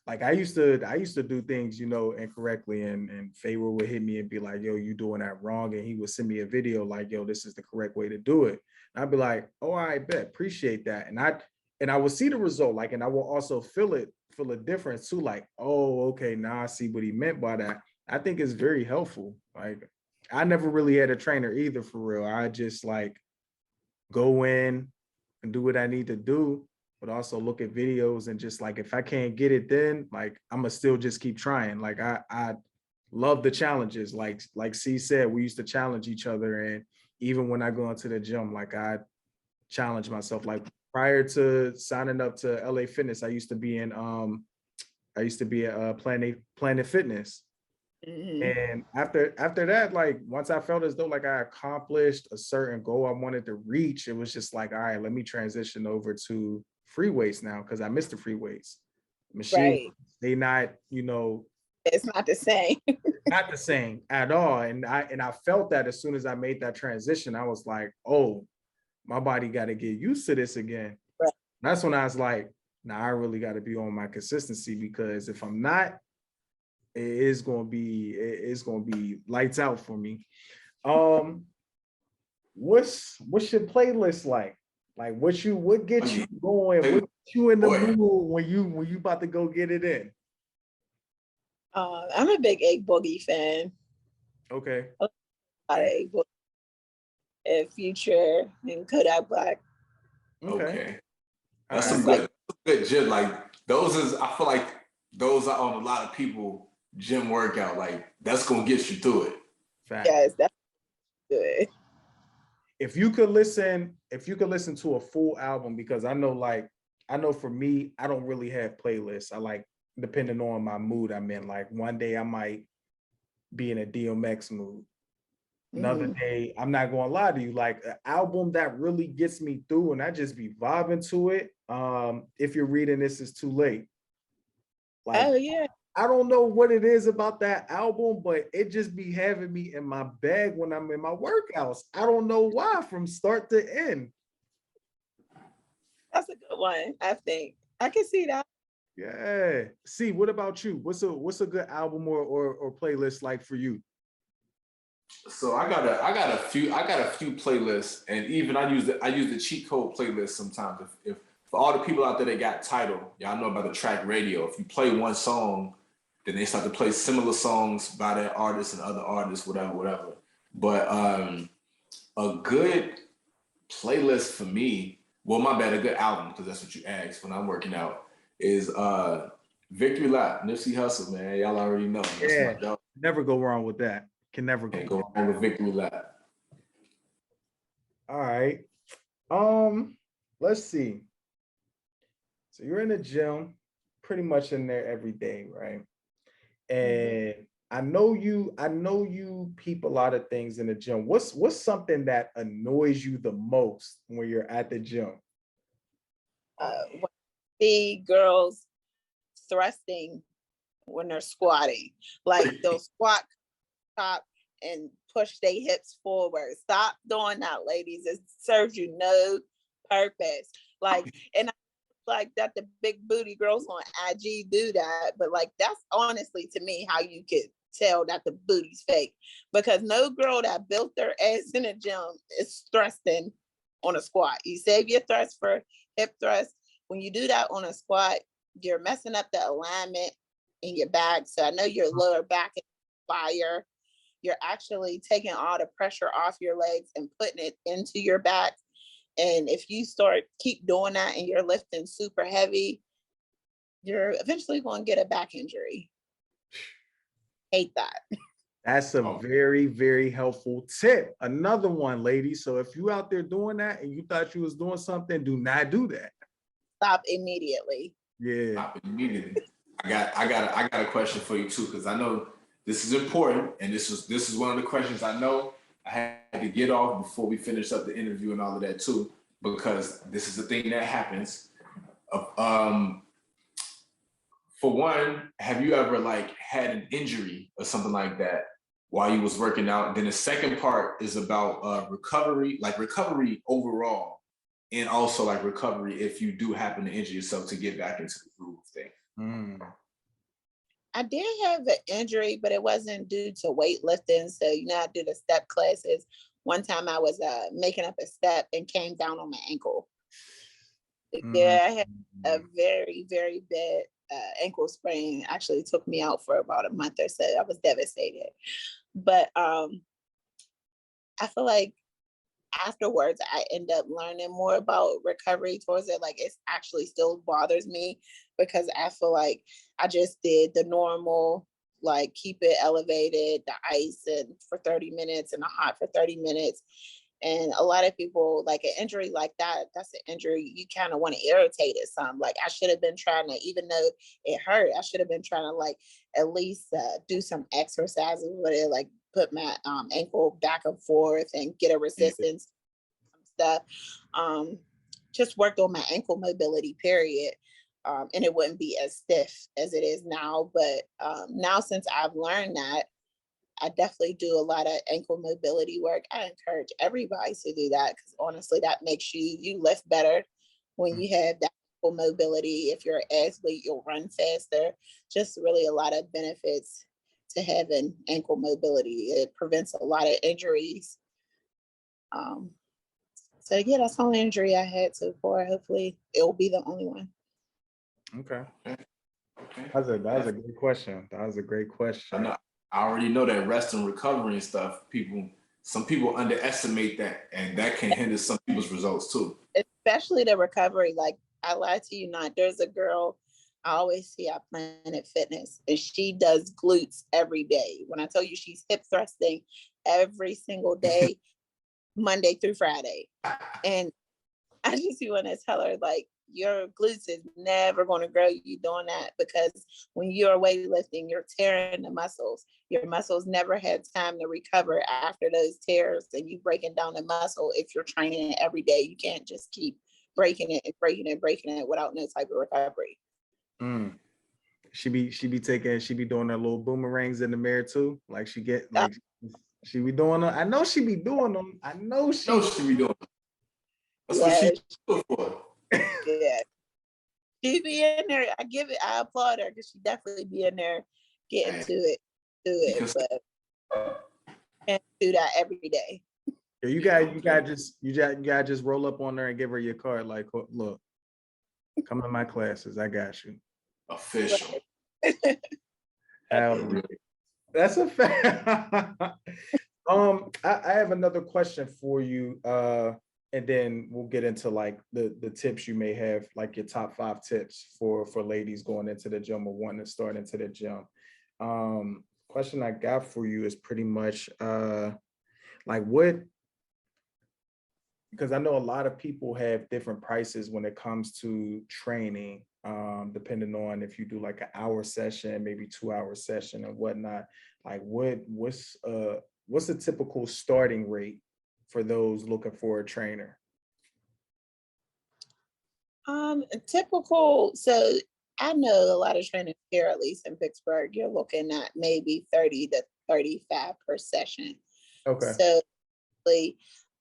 like I used to do things, you know, incorrectly, and Pharaoh would hit me and be like, yo, you doing that wrong. And he would send me a video like, yo, this is the correct way to do it. And I'd be like, oh, I bet, appreciate that. And I would see the result, like, and I will also feel a difference too, like, oh, okay, now I see what he meant by that. I think it's very helpful. Like, I never really had a trainer either, for real. I just like go in and do what I need to do, but also look at videos and just like, if I can't get it, then like, I'm gonna still just keep trying. Like I love the challenges. Like C said, we used to challenge each other. And even when I go into the gym, like I challenge myself. Like prior to signing up to LA Fitness, I used to be at Planet Fitness. Mhm. And after that, like once I felt as though like I accomplished a certain goal I wanted to reach, it was just like, all right, let me transition over to free weights now, because I missed the free weights. Machine, Right. they not, you know, It's not the same. not the same at all. And I felt that as soon as I made that transition, I was like, oh, my body got to get used to this again. Right. That's when I was like, nah, I really got to be on my consistency, because if I'm not, it's gonna be lights out for me. What's your playlist like? Like what gets you going? What gets you in the mood when you about to go get it in? I'm a big Egg Boogie fan. Okay. A lot of Egg Boogie, Future, and Kodak Black. Okay. That's All some right. good gym. Like those is, I feel like those are on a lot of people gym workout. Like that's gonna get you through it. Fact. Yes, that's good. If you could listen to a full album, because I know for me, I don't really have playlists. I like, depending on my mood I'm in. Like one day I might be in a DMX mood. Another day, I'm not gonna lie to you, like an album that really gets me through and I just be vibing to it. If you're reading this, is too late. Like, Oh yeah. I don't know what it is about that album, but it just be having me in my bag when I'm in my workouts. I don't know why, from start to end. That's a good one. I think I can see that. Yeah. See, what about you? What's a good album or playlist like for you? So I got a few playlists, and even I use the cheat code playlist sometimes. If for all the people out there that got Tidal, y'all know about the track radio. If you play one song, then they start to play similar songs by that artist and other artists, whatever. But a good playlist for me, well, my bad, a good album, because that's what you asked when I'm working out, is Victory Lap, Nipsey Hussle, man. Y'all already know. That's my dog. Never go wrong with that. Can never Can't go go wrong with Victory Lap. All right. Let's see. So you're in the gym, pretty much in there every day, right? And I know you peep a lot of things in the gym. What's something that annoys you the most when you're at the gym? When the girls thrusting when they're squatting, like they'll squat top and push their hips forward. Stop doing that, ladies. It serves you no purpose. Like, and I like that the big booty girls on IG do that, but like that's honestly to me how you could tell that the booty's fake, because no girl that built their ass in the gym is thrusting on a squat. You save your thrust for hip thrust when you do that on a squat, you're messing up the alignment in your back. So I know your lower back is fire. You're actually taking all the pressure off your legs and putting it into your back. And if you keep doing that and you're lifting super heavy, you're eventually going to get a back injury. Hate that. That's a very, very helpful tip. Another one, ladies. So if you out there doing that and you thought you was doing something, do not do that. Stop immediately. Yeah. Stop immediately. I got a question for you too, because I know this is important, and this is one of the questions I know I had to get off before we finish up the interview and all of that too, because this is the thing that happens. For one, have you ever like had an injury or something like that while you was working out? And then the second part is about recovery, like recovery overall, and also like recovery if you do happen to injure yourself to get back into the groove thing. Mm. I did have an injury, but it wasn't due to weightlifting. So, I did the step classes. One time I was making up a step and came down on my ankle. Yeah, I had a very, very bad ankle sprain. Actually took me out for about a month or so. I was devastated. But I feel like afterwards, I end up learning more about recovery towards it. Like, it actually still bothers me because I feel like I just did the normal, like keep it elevated, the ice and for 30 minutes and the hot for 30 minutes. And a lot of people, like an injury like that, that's an injury you kind of want to irritate it some. Like, I should have been trying to, even though it hurt, I should have been trying to like at least do some exercises with it, like put my ankle back and forth and get a resistance stuff. Just worked on my ankle mobility, period. And it wouldn't be as stiff as it is now. But now, since I've learned that, I definitely do a lot of ankle mobility work. I encourage everybody to do that because honestly, that makes you lift better when you have that ankle mobility. If you're an athlete, you'll run faster. Just really a lot of benefits to having ankle mobility. It prevents a lot of injuries. So yeah, that's the only injury I had so far. Hopefully it will be the only one. Okay. That was a great question. That was a great question. I already know that rest and recovery and stuff, some people underestimate that, and that can hinder some people's results too. Especially the recovery. Like, I lied to you not. There's a girl I always see at Planet Fitness, and she does glutes every day. When I tell you she's hip thrusting every single day, Monday through Friday. And I just want to tell her, like, your glutes is never going to grow you doing that, because when you're weightlifting, you're tearing the muscles. Your muscles never had time to recover after those tears, and you breaking down the muscle. If you're training it every day, you can't just keep breaking it and breaking it and breaking it without no type of recovery. She be doing her little boomerangs in the mirror too. Like she be doing them. I know she be doing them. I know she be doing them. That's what she's good for. Yeah. She be in there. I applaud her because she definitely be in there getting to it. But can't do that every day. You gotta just roll up on her and give her your card. Like, look, come in my classes. I got you. Official. That's a fact. I have another question for you. And then we'll get into like the tips you may have, like your top 5 tips for ladies going into the gym or wanting to start into the gym. Question I got for you is pretty much like what, because I know a lot of people have different prices when it comes to training, depending on if you do like an hour session, maybe 2-hour session and whatnot. Like what's a typical starting rate for those looking for a trainer? Typical. So I know a lot of trainers here, at least in Pittsburgh, you're looking at maybe 30 to 35 per session. Okay. So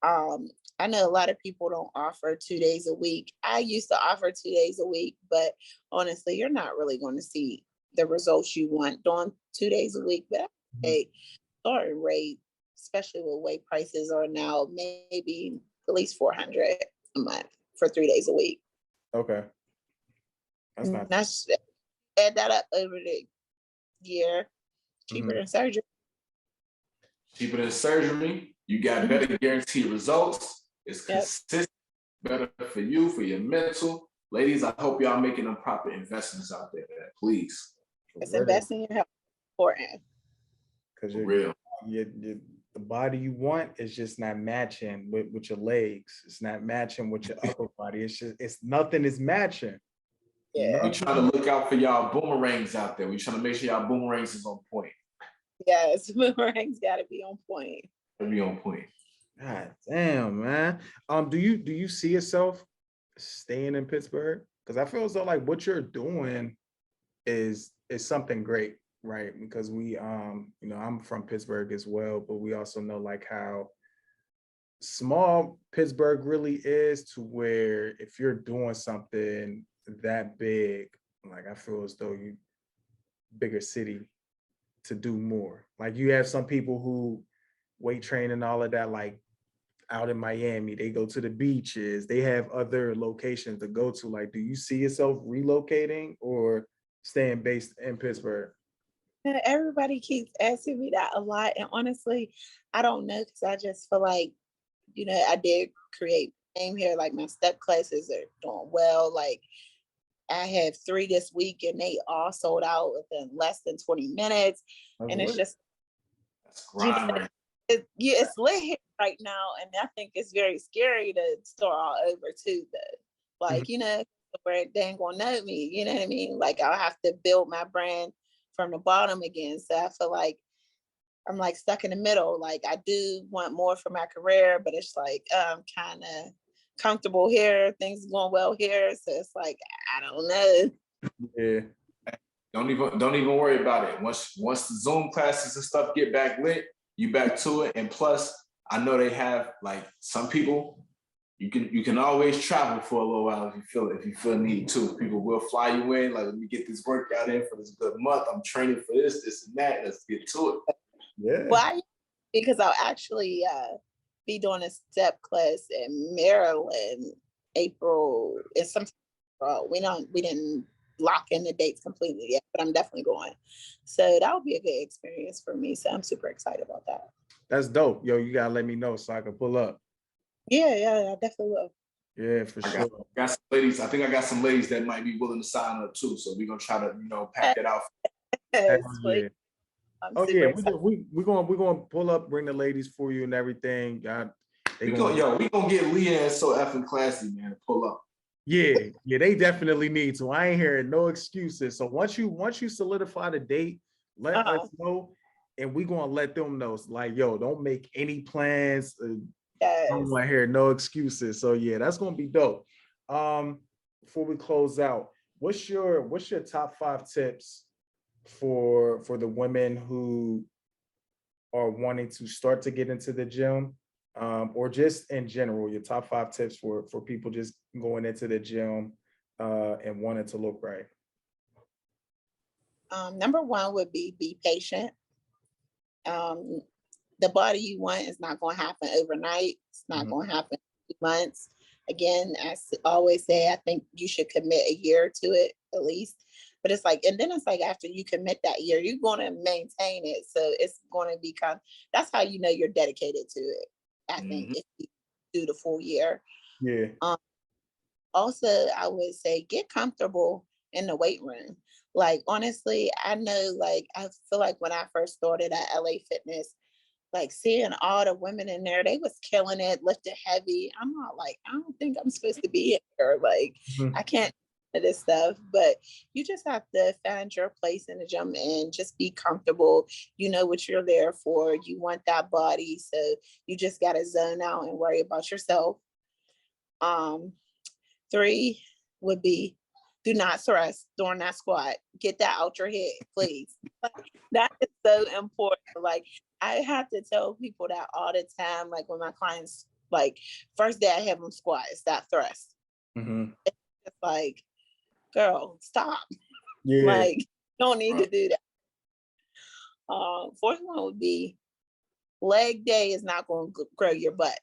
I know a lot of people don't offer 2 days a week. I used to offer 2 days a week, but honestly, you're not really going to see the results you want doing 2 days a week. But a starting rate, especially with way prices are now, maybe at least $400 a month for 3 days a week. Okay. That's not. That's add that up over the year, cheaper than surgery. Cheaper than surgery. You got better guaranteed results. It's consistent, better for you, for your mental. Ladies, I hope y'all making them proper investments out there, man. Please. It's investing in your health important. Because real. The body you want is just not matching with your legs. It's not matching with your upper body. It's nothing is matching. Yeah. We trying to look out for y'all boomerangs out there. We trying to make sure y'all boomerangs is on point. Yes, boomerangs gotta be on point. Gotta be on point. God damn, man. Do you see yourself staying in Pittsburgh? Because I feel as though like what you're doing is something great, right? Because we you know, I'm from Pittsburgh as well, but we also know like how small Pittsburgh really is, to where if you're doing something that big, like I feel as though you bigger city to do more. Like you have some people who weight train and all of that, like out in Miami, they go to the beaches, they have other locations to go to. Like, do you see yourself relocating or staying based in Pittsburgh? Everybody keeps asking me that a lot. And honestly, I don't know, because I just feel like, you know, I did create name here. Like my step classes are doing well. Like I have 3 this week and they all sold out within less than 20 minutes. And it's just, that's grind. It's lit here right now. And I think it's very scary to start all over too, though. Like, you know, where they ain't gonna know me, you know what I mean? Like I'll have to build my brand from the bottom again. So I feel like I'm like stuck in the middle. Like I do want more for my career, but it's like kind of comfortable here. Things going well here. So it's like, I don't know. Yeah. Don't even worry about it. Once the Zoom classes and stuff get back lit, you back to it. And plus, I know they have like some people, you can always travel for a little while if you feel need to. People will fly you in, like, let me get this workout in for this good month. I'm training for this and that. Let's get to it. Yeah. Why? Because I'll actually be doing a step class in Maryland, April. It's some we didn't lock in the dates completely yet, but I'm definitely going. So that would be a good experience for me. So I'm super excited about that. That's dope. Yo, you gotta let me know so I can pull up. Yeah, I definitely will. Yeah, for sure. Got some ladies. I think I got some ladies that might be willing to sign up too. So we're gonna try to, pack it out. Yes, yeah. Oh yeah, we're gonna pull up, bring the ladies for you and everything. We gonna get Leah so effing classy, man. Pull up. Yeah, they definitely need to. I ain't hearing no excuses. So once you solidify the date, let us know, and we gonna let them know. It's like, yo, don't make any plans. I don't want to hear no excuses. So yeah, that's gonna be dope. Before we close out, what's your top 5 tips for the women who are wanting to start to get into the gym, or just in general, your top 5 tips for people just going into the gym and wanting to look right? Number 1 would be patient. The body you want is not going to happen overnight. It's not going to happen in 2 months. Again, I always say, I think you should commit a year to it at least. But it's like, and then it's like after you commit that year, you're going to maintain it. So it's going to become, that's how you know you're dedicated to it. I think if you do the full year. Yeah. Also, I would say get comfortable in the weight room. Like, honestly, I know, like, I feel like when I first started at LA Fitness, like seeing all the women in there, they was killing it, lifting heavy. I'm not like, I don't think I'm supposed to be here. Like, I can't do this stuff, but you just have to find your place in the gym and just be comfortable. You know what you're there for. You want that body. So you just got to zone out and worry about yourself. 3 would be, do not thrust during that squat. Get that out your head, please. That is so important. Like, I have to tell people that all the time. Like, when my clients, like, first day I have them squat, it's that thrust. It's just like, girl, stop. Yeah. Like, you don't need to do that. 4th one would be, leg day is not going to grow your butt.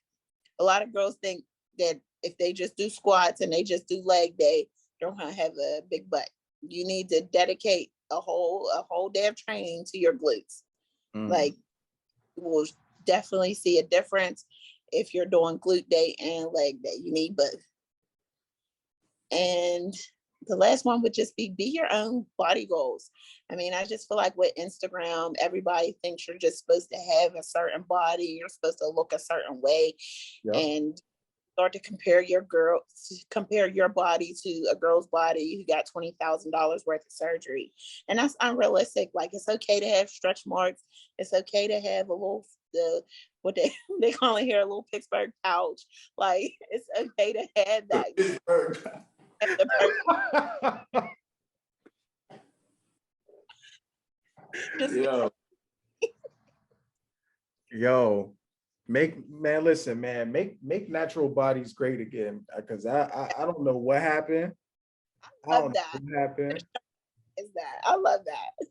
A lot of girls think that if they just do squats and they just do leg day, don't want to have a big butt. You need to dedicate a whole day of training to your glutes. Like, we'll definitely see a difference if you're doing glute day and leg day. You need both. And the last one would just be your own body goals. I mean, I just feel like with Instagram, everybody thinks you're just supposed to have a certain body, you're supposed to look a certain way, and start to compare your body to a girl's body who got $20,000 worth of surgery. And that's unrealistic. Like, it's okay to have stretch marks. It's okay to have a little, what they call it here, a little Pittsburgh pouch. Like, it's okay to have that. Yo, make natural bodies great again, because I don't know what happened. I don't know what happened. Is that I love that.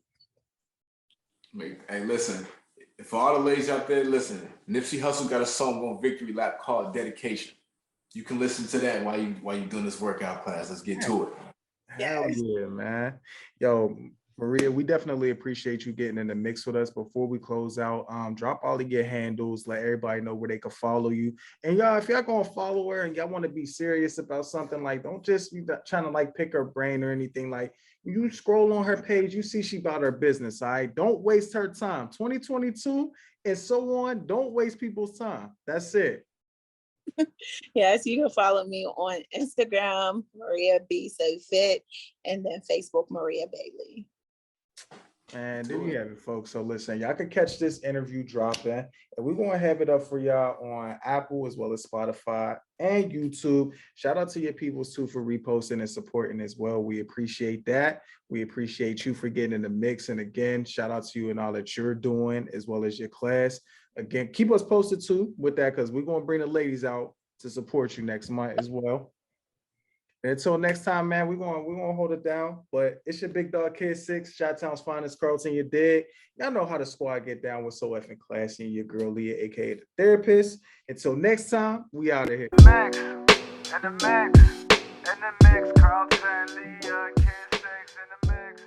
Hey, listen, for all the ladies out there, listen, Nipsey Hussle got a song on Victory Lap called Dedication. You can listen to that while you're doing this workout class. Let's get to it. Hell yeah, man. Yo, Maria, we definitely appreciate you getting in the mix with us. Before we close out, drop all of your handles, let everybody know where they can follow you. And y'all, if y'all gonna follow her and y'all want to be serious about something, like, don't just be trying to like pick her brain or anything. Like, you scroll on her page, you see she about her business. All right, don't waste her time. 2022 and so on. Don't waste people's time. That's it. Yes, you can follow me on Instagram, Maria B So Fit, and then Facebook, Maria Bailey. And there you have it, folks. So listen, y'all can catch this interview dropping, and we're gonna have it up for y'all on Apple as well as Spotify and YouTube. Shout out to your peoples too for reposting and supporting as well. We appreciate that. We appreciate you for getting in the mix. And again, shout out to you and all that you're doing as well as your class. Again, keep us posted too with that, because we're gonna bring the ladies out to support you next month as well. Until next time, man, we're gonna hold it down. But it's your big dog Kid 6, Chi-Town's finest, Carlton, you dig. Y'all know how the squad get down with So Effing Classy and your girl Leah, aka the therapist. Until next time, we out of here. Mix, in the mix, Carlton, Leah, Kid 6 in the mix.